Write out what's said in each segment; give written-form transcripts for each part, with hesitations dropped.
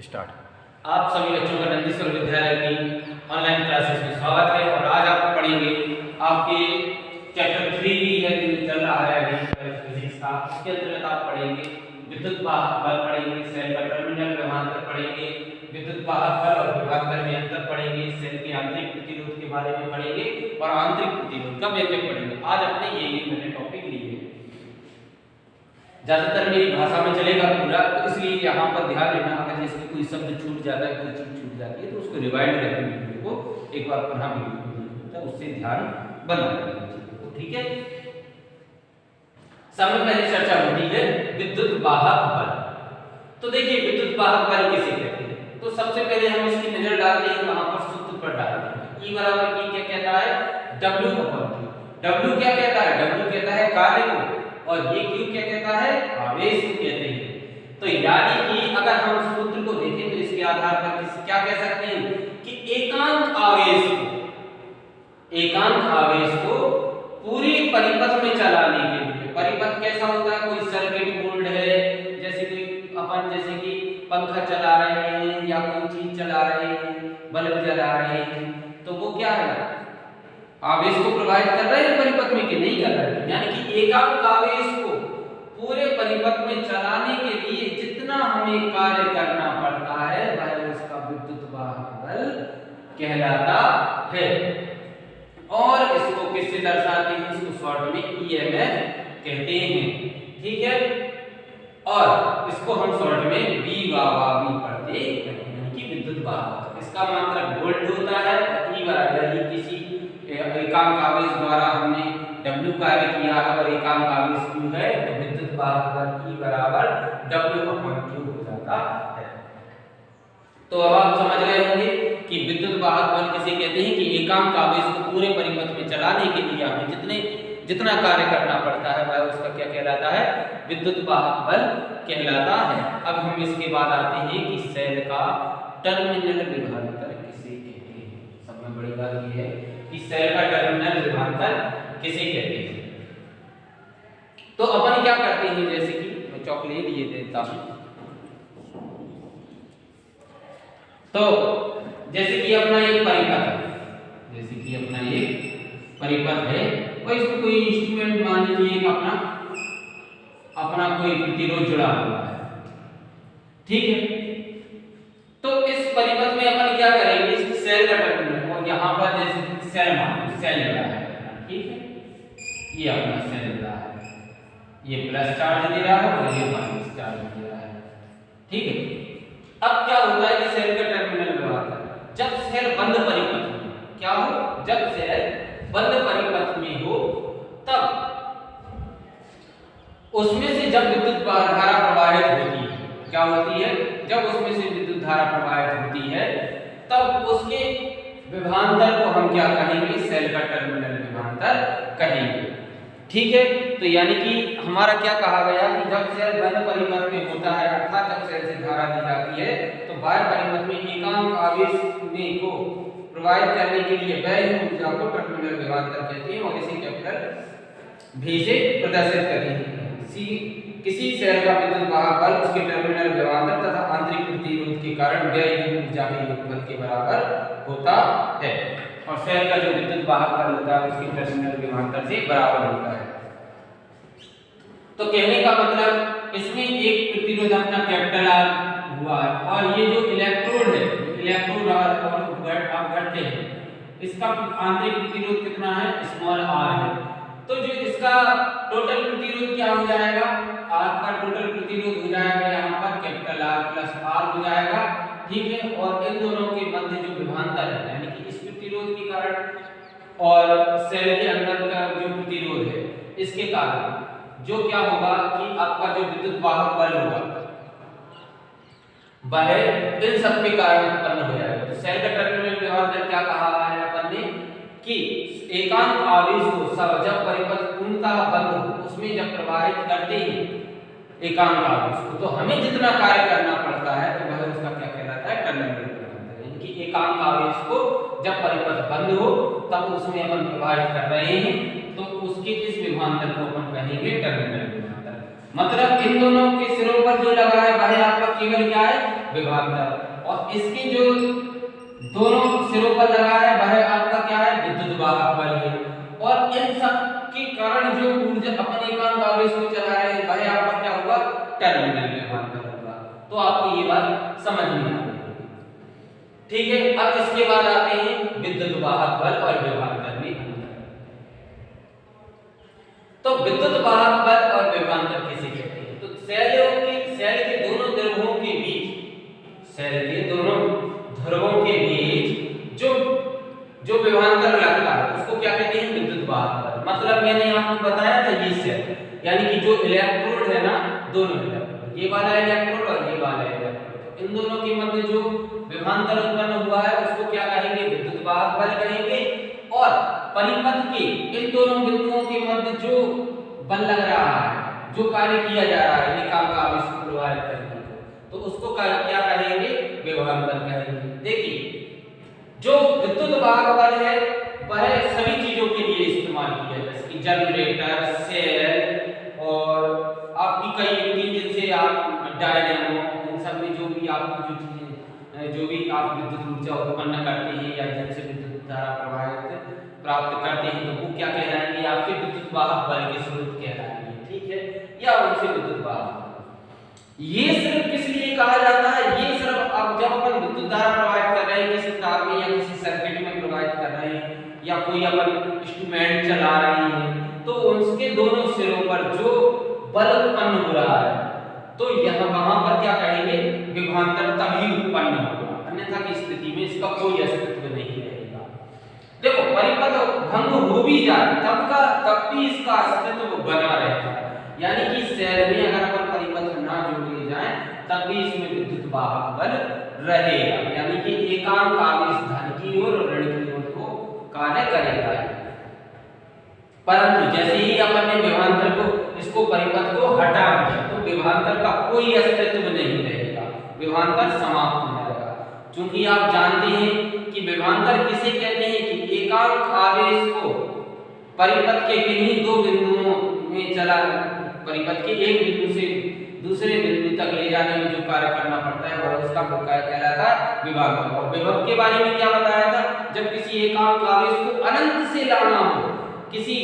Start. आप सभी बच्चों का नंदीश्वर विद्यालय की ऑनलाइन क्लासेस में स्वागत है और आज आप पढ़ेंगे आपके चैप्टर 3 है जो चल रहा है अभी फिजिक्स का। इसके अंतर्गत आप पढ़ेंगे विद्युत वाहक बल पढ़ेंगे, सेल का टर्मिनल विभवांतर पढ़ेंगे, विद्युत वाहक बल और विभवांतर में अंतर पढ़ेंगे, सेल के आंतरिक प्रतिरोध के बारे में पढ़ेंगे और आंतरिक प्रतिरोध का व्यंजक पढ़ेंगे। आज अपने ये मैंने टॉपिक लिए हैं, ज्यादातर मेरी भाषा में चलेगा पूरा, तो इसलिए यहाँ पर ध्यान देना अगर जैसे कोई शब्द छूट जाता है, कोई चीज छूट जाती है तो उसको रिवाइंड करके वीडियो को एक बार पुनः वीडियो उससे ध्यान बना लेना। ठीक है, सबसे पहले चर्चा होती है विद्युत वाहक बल। तो देखिए विद्युत वाहक बल किसे कहते हैं, तो सबसे पहले हम इसकी नजर डालते हैं वहां पर सूत्र पर डालते हैं। E बराबर E क्या कहता है, W/Q। W क्या कहता है, W कहता है कार्य को, और ये Q क्या कहता है, आवेश को कहते हैं। तो यानी कि अगर हम सूत्र को देखें तो इसके आधार पर क्या कह सकते हैं कि एकांक आवेश को पूरी परिपथ में चलाने के लिए, परिपथ कैसा होता है, कोई सर्किट बोर्ड है, जैसे कि अपन जैसे कि पंखा चला रहे हैं या कोई चीज चला रहे हैं, बल्ब जला रहे हैं, तो वो क्या है, आवेश को प्रवाहित कर रहे हैं परिपथ में कि नहीं कर रहे हैं। यानी कि एकांक आवेश को पूरे परिपथ में चलाने के लिए जितना हमें कार्य करना पड़ता है वह उसका विद्युत वाहक बल कहलाता है। और इसको किससे दर्शाते हैं, इसको शॉर्ट में ईएमएफ कहते हैं। ठीक है, और इसको हम शॉर्ट में V पढ़ते हैं, यानी कि विद्युत वाहक। इसका मात्रक वोल्ट होता है। E बराबर किसी एकांक आवेश द्वारा हमने W कार्य किया है और एकांक आवेश Q है, तो विद्युत वाहक बल E बराबर W/Q हो जाता है। तो अब आप समझ गए होंगे कि विद्युत वाहक बल किसे कहते हैं कि एकांक आवेश को पूरे परिपथ में चलाने के लिए हमें जितना कार्य करना पड़ता है वह उसका क्या कहलाता है, विद्युत वाहक बल कहलाता है। अब हम इसके बाद आते हैं कि सेल का टर्मिनल विभवांतर किसे कहते हैं। सब में बड़ी बात यह है कि सेल का टर्मिनल विभवांतर किसे कहते हैं। तो अपन क्या करते हैं, जैसे कि मैं चौक ले लिए देता हूं, तो जैसे कि अपना एक परिपथ है, जैसे कि अपना एक परिपथ है और इसमें कोई इंस्ट्रूमेंट मान लीजिए अपना कोई प्रतिरोध जुड़ा हुआ है। ठीक है, तो इस परिपथ में अपन क्या करेंगे, इस सेल का टर्मिनल, और यहाँ पर जैसे सेल जुड़ा है, ठीक है, ये अपना सेल जुड़ा है, ये प्लस चार्ज दे रहा है और ये माइनस चार्ज दे रहा है। ठीक है, अब क्या होता है कि सेल का टर्मिनल विभवांतर जब सेल बंद परिपथ में, क्या हो, जब सेल बंद परिपथ में हो तब उसमें से जब विद्युत धारा प्रवाहित होती है, क्या होती है, जब उसमें से विद्युत धारा प्रवाहित होती है तब उसके विभवांतर को हम क्या कहेंगे, सेल का टर्मिनल विभवांतर कहेंगे। ठीक है, तो यानी कि हमारा क्या कहा गया कि जब सेल बंद परिपथ में होता है, अर्थात जब सेल से धारा दी जाती है तो बाह्य परिपथ में एकांक आवेश को प्रवाहित करने के लिए वह ऊर्जा को टर्मिनल विभवांतर कहते हैं और इसे कैपिटल V से प्रदर्शित करते हैं। किसी सेल का विद्युत वाहक बल उसके टर्मिनल विभवांतर तथा आंतरिक प्रतिरोध के कारण व्यय ऊर्जा के योगफल के बराबर होता है, और सेल का जो विद्युत वाहक बल होता है उसके टर्मिनल विभवांतर से बराबर होता है। तो कहने का मतलब इसमें एक प्रतिरोध अपना कैपिटल R हुआ है और ये जो इलेक्ट्रोड है, इलेक्ट्रोड और अपघट्य है, इसका आंतरिक प्रतिरोध कितना है, स्मॉल r है। तो जो इसका टोटल प्रतिरोध क्या हो जाएगा, R का टोटल प्रतिरोध हो जाएगा यहाँ पर कैपिटल R प्लस R हो जाएगा। ठीक है, और इन दोनों के मध्य जो विभवांतर है, यानी कि इस प्रतिरोध के कारण और सेल के अंदर का जो प्रतिरोध है इसके कारण जो क्या होगा कि आपका जो विद्युत वाहक बल होगा वह इन सब के कारण उत्पन्न हो जाएगा। तो सेल का टर्मिनल विभवांतर क्या कहा है अपन ने कि एकांक आवेश को जब परिपथ पूर्णतः बंद हो उसमें जब प्रवाहित करते हैं एकांक आवेश को, तो हमें जितना कार्य करना पड़ता है तो वह उसका क्या कहलाता है, टर्मिनल विभवांतर। यानी कि एकांक आवेश को जब परिपथ बंद हो तब उसमें अपन प्रवाहित कर रहे हैं तो उसके इस विभवांतर को अपन कहेंगे टर्मिनल विभवांतर। मतलब इन दोनों के सिरों पर जो लगा है वह आपका केवल क्या है, विभवांतर, और इसके जो दोनों सिरों पर लगा है वह आपका क्या है, विद्युत वाहक बल है। और इन सब के कारण जो ऊर्जा अपन एकांक आवेश को चला रहे हैं वह आपका क्या हुआ, टर्मिनल विभवांतर होगा। तो आपको ये बात समझ में आ गई, ठीक है। अब इसके बाद आते हैं विद्युत वाहक बल और विभवांतर में अंतर। तो विद्युत वाहक बल और विभवांतर किसे कहते हैं? तो सेल के दोनों ध्रुवों के बीच, सेल के दोनों ध्रुवों के बीच जो विभवांतर लगता है उसको क्या कहते हैं, विद्युत वाहक बल। मतलब मैंने आपको बताया था ये सेल, यानी कि जो इलेक्ट्रोड है ना, दोनों इलेक्ट्रोड, ये वाला इलेक्ट्रोड और ये वाला इलेक्ट्रोड, तो इन दोनों के मध्य जो विभवांतर उत्पन्न हुआ है उसको क्या कहेंगे, विद्युत वाहक बल कहेंगे। और परिपथ के इन दोनों बिंदुओं के मध्य जो बल लग रहा है, जो कार्य किया जा रहा है एकांक आवेश को प्रभावित करने को, तो उसको क्या कहेंगे, विभवांतर कहेंगे। देखिए जो विद्युत वाहक बल है वह सभी चीजों के लिए इस्तेमाल किया जाए, जैसे कि जनरेटर, सेल और आपकी कई युक्ति जिनसे आप डायनेमो, इन सब में जो भी आपकी जो चीजें, जो भी आप विद्युत ऊर्जा उत्पन्न करते हैं या जिनसे विद्युत धारा प्रवाहित प्राप्त करते हैं, तो वो क्या कहलाएंगे, आपके विद्युत वाहक बल के स्रोत कहलाएंगे, ठीक है, या उनसे विद्युत वाहक। ये सिर्फ किस लिए कहा जाता है, ये सिर्फ अब जब अपन विद्युत धारा प्रवाहित कर रहे हैं किसी तार में या किसी सर्किट में प्रवाहित कर रहे हैं या कोई अपन इंस्ट्रूमेंट चला रहे हैं, तो उसके दोनों सिरों पर जो बल उत्पन्न हो रहा है, तो यहाँ वहां पर क्या कहेंगे, विभवांतर तभी उत्पन्न होगा, अन्यथा की स्थिति में इसका कोई अस्तित्व नहीं रहेगा। देखो परिपथ भंग हो भी जाए तब भी इसका अस्तित्व बना रहता है, यानी कि सेल में अगर अपन परिपथ ना जोड़े जाए तब भी इसमें विद्युत वाहक बल रहेगा, यानी कि एकांक आवेश धन की ओर और ऋण की ओर को कार्य करेगा। परंतु जैसे ही अपन ने विभवांतर को, इसको परिपथ को हटा दिया, तो विभवांतर का कोई अस्तित्व नहीं रहेगा, विभवांतर समाप्त हो जाएगा। क्योंकि आप जानते हैं कि विभवांतर किसे कहते हैं, कि एकांक आवेश को परिपथ के किन्हीं दो बिंदुओं में चला, परिपथ के एक बिंदु से दूसरे बिंदु तक ले जाने में जो कार्य करना पड़ता है वह उसका कार्य कहलाता है विभवांतर। और विभव के बारे में क्या बताया था, जब किसी एकांक आवेश को अनंत से लाना हो किसी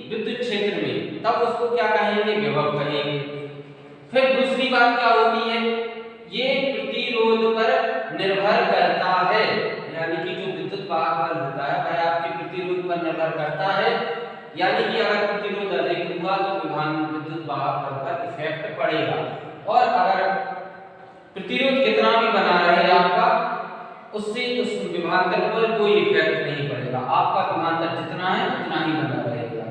विद्युत क्षेत्र में, तब उसको क्या कहेंगे, विभव कहेंगे। फिर दूसरी बात क्या होती है, ये प्रतिरोध पर निर्भर करता है, यानी कि जो विद्युत वाहक बल होता है वह आपके प्रतिरोध पर निर्भर करता है, यानी कि अगर प्रतिरोध अधिक हुआ तो विद्युत वाहक बल पर इफेक्ट पड़ेगा, और अगर प्रतिरोध कितना भी बना रहे आपका, उससे उस विभवांतर पर कोई इफेक्ट नहीं पड़ेगा, आपका विभवांतर जितना है उतना ही बना रहेगा।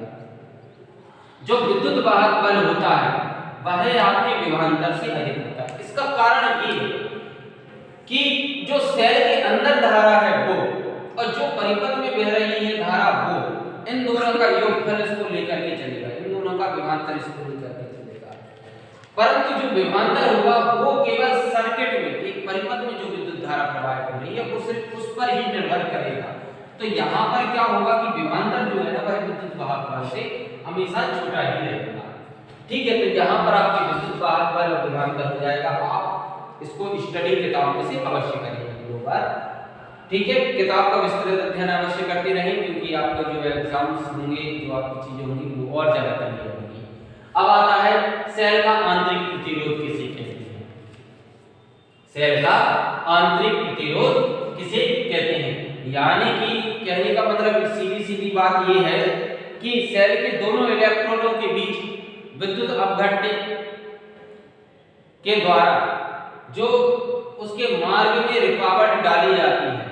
जो विद्युत वाहक बल होता है वह आपके विभवांतर से अधिक होता है। इसका कारण ये कि जो सेल के अंदर धारा है वो और जो परिपथ में बह रही है धारा वो, इन दोनों का योगफल इसको लेकर के चलेगा, इन दोनों का विभवांतर इसको लेकर के चलेगा। परंतु जो विभवांतर होगा वो केवल सर्किट में, एक परिपथ में जो विद्युत धारा प्रवाहित हो रही है वो सिर्फ उस पर ही निर्भर करेगा। तो यहाँ पर क्या होगा कि विभवांतर जो है ना वह विद्युत वाहक बल से हमेशा छोटा ही रहेगा, ठीक है। तो यहाँ पर आपकी विद्युत वाहक बल और विभवांतर हो जाएगा। आप इसको स्टडी किताब में से अवश्य करेंगे दो बार, ठीक है। किताब का विस्तृत अध्ययन अवश्य करते रहें, क्योंकि आपका जो एग्जाम्स होंगे, जो आपकी चीजें होंगी वो और ज्यादा क्लियर होंगी। अब आता है सेल का आंतरिक प्रतिरोध किसे कहते हैं। सेल का आंतरिक प्रतिरोध किसे कहते हैं, यानी कि कहने का मतलब सीधी सीधी बात ये है कि सेल के दोनों इलेक्ट्रोडों के बीच विद्युत अपघट्य के द्वारा जो उसके मार्ग में रुकावट डाली जाती है,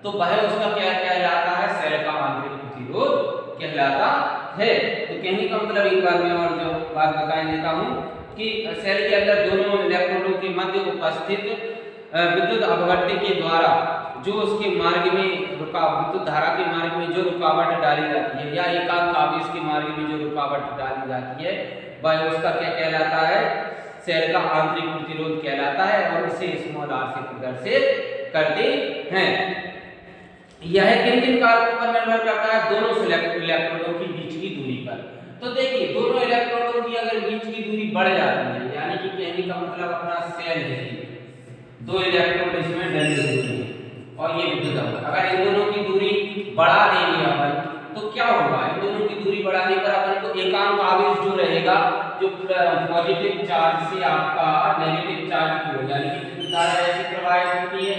तो वह उसका क्या कहलाता है, सेल का आंतरिक प्रतिरोध कहलाता है। तो कहने का मतलब एक बार मैं और जो बात बता देता हूं कि सेल के अंदर दोनों इलेक्ट्रोडों के मध्य उपस्थित विद्युत अपघट्य के द्वारा जो उसके मार्ग में विद्युत धारा के मार्ग में जो रुकावट डाली जाती है, या एकांक आवेश के मार्ग में जो रुकावट डाली जाती है, वह उसका क्या कहलाता है, सेल का आंतरिक प्रतिरोध कहलाता है। और इसे स्मॉल r से प्रदर्शित करते हैं। यह किन किन कारकों पर निर्भर करता है, दोनों इलेक्ट्रोडों की बीच की दूरी पर। तो देखिए दोनों इलेक्ट्रोडों की अगर बीच की दूरी बढ़ जाती है, यानी कि कहने का मतलब अपना सेल है, 2 इलेक्ट्रोड इसमें डले होते हैं और ये विद्युत अवगत। अगर इन दोनों की दूरी बढ़ा देंगे अपन तो क्या होगा, इन दोनों की दूरी बढ़ाने पर अपन को एकांक आवेश जो रहेगा, जो पॉजिटिव चार्ज से आपका नेगेटिव चार्ज की ओर, यानी कि विद्युत धारा ऐसे प्रवाहित होती है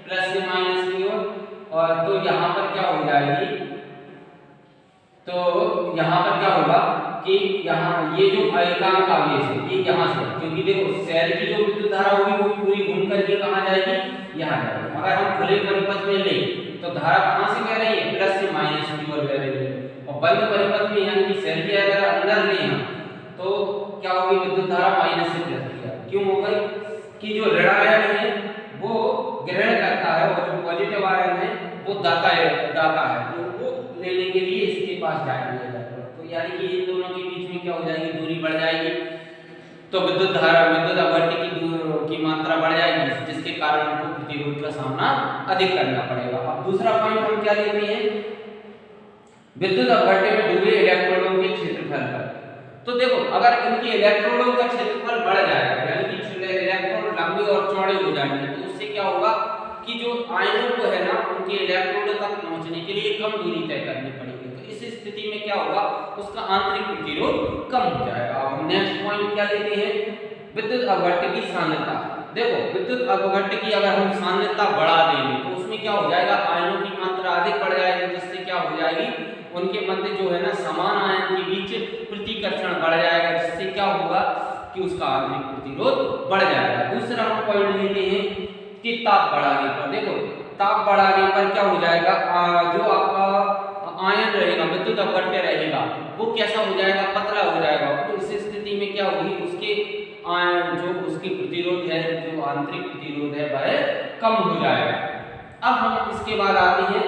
प्लस से माइनस की ओर, और तो यहाँ पर क्या हो जाएगी, तो यहाँ पर क्या होगा कि यहाँ ये जो एकांक आवेश है ये यहाँ से, क्योंकि देखो सेल की जो विद्युत धारा होगी वो पूरी घूम करके कहाँ जाएगी, यहाँ जाएगी। अगर हम खुले परिपथ में ले तो धारा कहाँ से बह रही है, प्लस से माइनस की ओर बह रही है, और बंद परिपथ में यानी कि सेल के अगर अंदर ले तो क्या होगी, विद्युत धारा माइनस से प्लस की ओर क्यों हो गई कि जो ऋण आयन है वो ग्रहण करता है और जो पॉजिटिव आयन है वो दाता है, तो वो लेने के लिए इसके पास जाएंगे, तो यानी कि इन दोनों के बीच में क्या हो जाएगी, दूरी बढ़ जाएगी, तो विद्युत धारा विद्युत अपवर्त्य की मात्रा बढ़ जाएगी, जिसके कारण हमको प्रतिरोध का सामना अधिक करना पड़ेगा। अब दूसरा पॉइंट हम क्या लेते हैं, विद्युत अपवर्त्य में डूबे इलेक्ट्रोडों के क्षेत्रफल पर। तो देखो अगर इनके इलेक्ट्रोडों का क्षेत्रफल बढ़ जाएगा, यानी कि इलेक्ट्रोड लंबे और चौड़े हो जाएंगे, तो उससे क्या होगा कि जो आयनों को है ना उनके इलेक्ट्रोड तक पहुंचने के लिए कम दूरी तय करनी पड़ेगी, तो इस स्थिति में क्या होगा, उसका आंतरिक प्रतिरोध कम हो जाएगा। अब नेक्स्ट पॉइंट क्या लेते हैं, विद्युत अपवर्त्य की सांद्रता। देखो विद्युत अपवर्त्य की अगर हम सांद्रता बढ़ा देंगे तो उसमें क्या हो जाएगा, आयनों की मात्रा अधिक बढ़ जाएगी, जिससे क्या हो जाएगी, उनके मध्य जो है ना समान आयन के बीच प्रतिकर्षण बढ़ जाएगा, जिससे क्या होगा कि उसका आंतरिक प्रतिरोध बढ़ जाएगा। दूसरा हम पॉइंट लेते हैं कि ताप बढ़ाने पर। देखो ताप बढ़ाने पर क्या हो जाएगा, जो आपका आयन रहेगा, विद्युत अपवर्त्य रहेगा, वो कैसा हो जाएगा, पतला हो जाएगा, तो इस स्थिति में क्या होगी, उसके आयन जो उसकी प्रतिरोध है, जो आंतरिक प्रतिरोध है वह कम हो जाएगा। अब हम इसके बाद आते हैं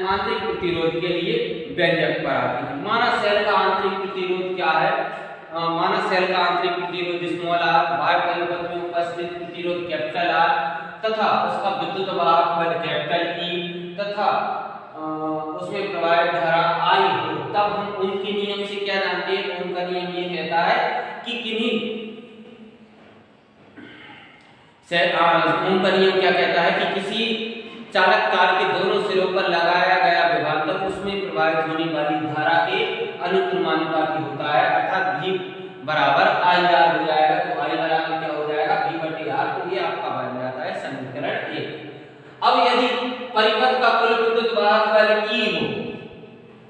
आंतरिक प्रतिरोध के लिए व्यंजक पर आते हैं। माना सेल का आंतरिक प्रतिरोध क्या है, माना सेल का आंतरिक प्रतिरोध स्मॉल आर, बाह्य परिपथ में उपस्थित प्रतिरोध कैपिटल आर तथा उसका विद्युत वाहक बल कैपिटल ई तथा उसमें प्रवाहित धारा आई हो, तब हम उनके नियम से क्या जानते हैं, उनका नियम ये कहता है कि किन्हीं उनका नियम क्या कहता है कि किसी चालक तार के दोनों सिरों पर लगाया गया विभवांतर उसमें प्रवाहित होने वाली धारा के अनुक्रमानुपाती होता है, अर्थात V बराबर IR हो जाएगा। तो I बराबर क्या हो जाएगा, V/R, तो ये आपका बन जाता है समीकरण 1। अब यदि परिपथ का कुल विद्युत वाहक बल E हो,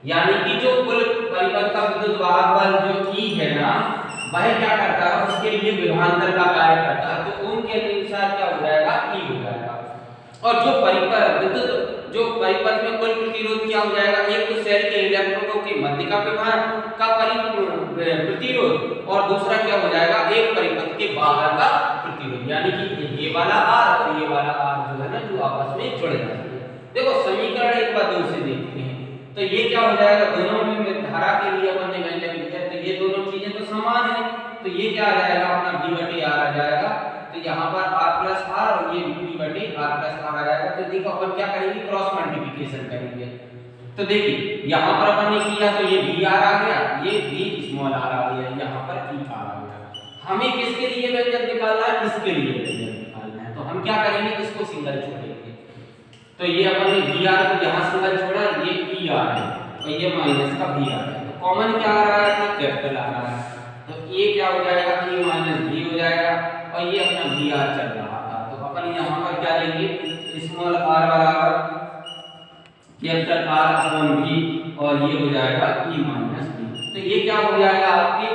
यानी कि जो कुल परिपथ का विद्युत वाहक बल जो E है ना, वह क्या करता है, उसके लिए विभवांतर का कार्य करता है, तो उनके अनुसार क्या हो जाएगा, E हो जाएगा। और जो परिपथ विद्युत जो परिपथ में कुल प्रतिरोध क्या हो जाएगा, एक तो सेल के इलेक्ट्रोडों के मध्य का विभवान का प्रतिरोध और दूसरा क्या हो जाएगा, एक परिपथ के बाहर का प्रतिरोध, यानी कि ये वाला R और ये वाला R जो है ना, जो आपस में जुड़ जाते हैं। देखो समीकरण एक बार 2 से देखते हैं, तो ये क्या हो जाएगा, दोनों में धारा के लिए अपन ने व्यंजक लिया, तो ये दोनों चीजें तो समान है, तो ये क्या आ जाएगा, अपना V/R आ जाएगा, तो यहाँ पर R+R और ये V/R+R आ जाएगा। तो देखो अपन क्या करेंगे, क्रॉस मल्टीप्लिकेशन करेंगे। तो देखिए यहाँ पर अपन ने किया तो ये VR आ गया, ये V स्मॉल r आ गया, यहाँ पर ER आ गया। हमें किसके लिए व्यंजक निकालना है, इसके लिए व्यंजक निकालना है, तो हम क्या करेंगे, इसको सिंगल छोड़ेंगे। तो ये अपन ने VR को यहाँ सिंगल छोड़ा, ये ER है और ये माइनस का VR है, तो कॉमन क्या आ रहा है, अपना कैपिटल आ रहा है, तो ये क्या हो जाएगा, E माइनस V हो जाएगा और ये अपना VR चल रहा था। तो अपन यहाँ पर क्या लेंगे, स्मॉल r बराबर कैपिटल R अपॉन V और ये हो जाएगा E माइनस V। तो ये क्या हो जाएगा, आपके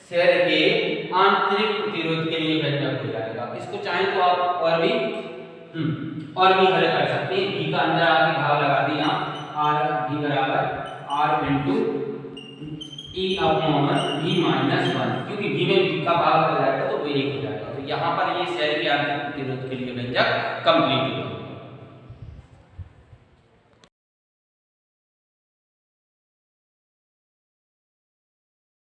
सेल के आंतरिक प्रतिरोध के लिए व्यंजक हो जाएगा। इसको चाहें तो आप और भी हल कर सकते हैं। V का अंदर आके भाव लगा दिया, R V बराबर R into E upon V minus 1, क्योंकि V में V का भाग लग जाएगा तो वो 1 हो जाएगा। तो यहाँ पर ये सेल के आंतरिक प्रतिरोध के लिए व्यंजक कंप्लीट होगा।